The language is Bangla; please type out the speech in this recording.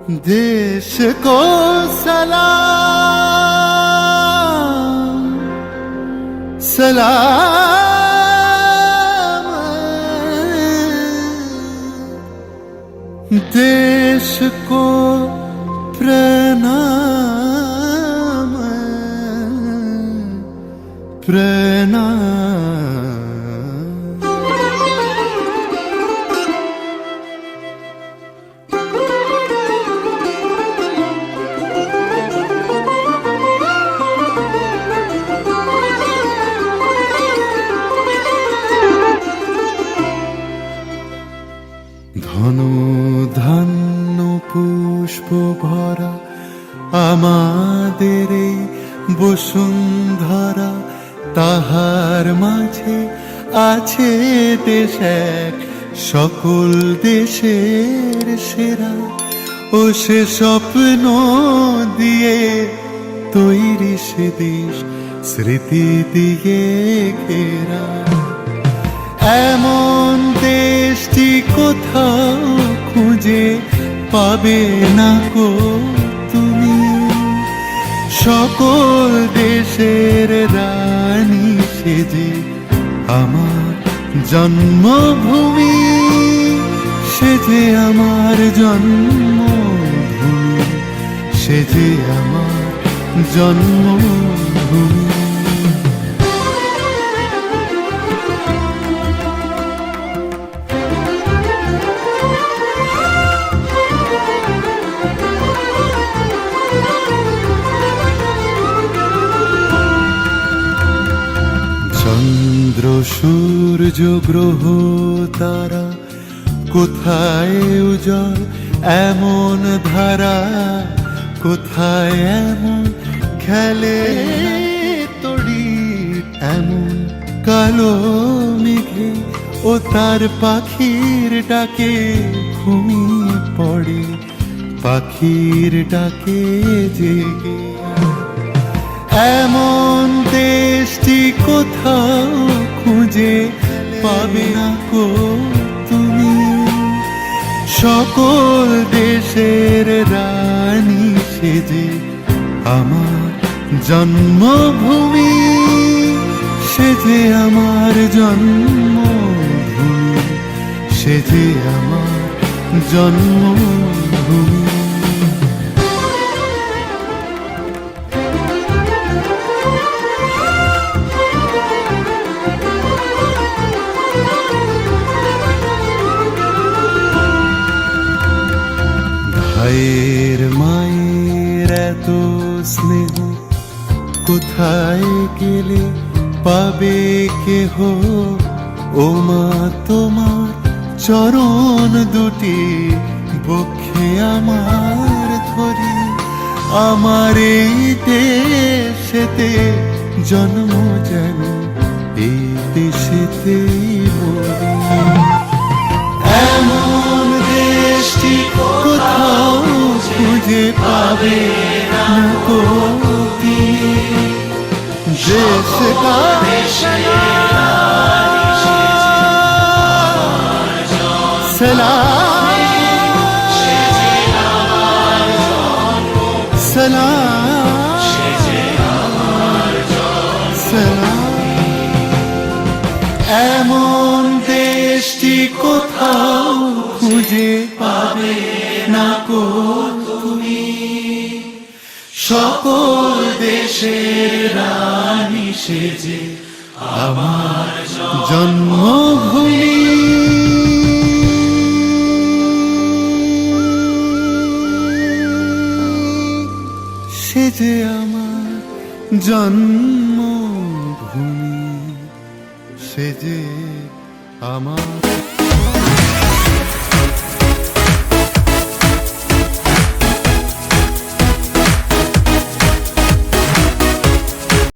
देश को सलाम सलाम, देश को प्रणाम प्रणाम। ধন ধান্য পুষ্প ভরা আমাদের এই বসুন্ধরা, তাহার মাঝে আছে দেশ এক সকল দেশের সেরা। ও সে স্বপ্ন দিয়ে তৈরি সে দেশ স্মৃতি দিয়ে ঘেরা। এমন দেশটি কোথাও খুঁজে পাবে না গো তুমি, সকল দেশের রানী সেজে আমার জন্মভূমি, সেজে আমার জন্মভূমি, সেজে আমার জন্মভূমি। চন্দ্র সূর্য গ্রহ তারা কোথায় উজ্জ্বল এমন ধারা, কোথায় এমন খেলে তড়ি, এমন কালো মেঘে ও তার পাখির ডাকে ঘুমিয়ে পড়ে, পাখির ডাকে জেগে। এমন দেশটি কোথাও খুঁজে পাবে না গো তুমি, সকল দেশের রানী সেজে আমার জন্মভূমি, সেজে আমার জন্মভূমি, সেজে আমার জন্মভূমি। ভাইয়ের মায়ের এত স্নেহ কোথায় গেলে পাবে কেহ, ও মা তোমার চরণ দুটি বক্ষে আমার ধরি, আমার এই দেশেতে জন্ম যেন এই দেশেতেই মরি। এমন দেশটি কোথাও খুঁজে পাবে না গো তুমি, দেশ का सलाम सलाम सलाम। এমন দেশটি কোথাও খুঁজে পাবে না গো তুমি, সকল দেশের রানী সেজে আমার জন্মভূমি, সেজে আমার জন্মভূমি, সেজে আমার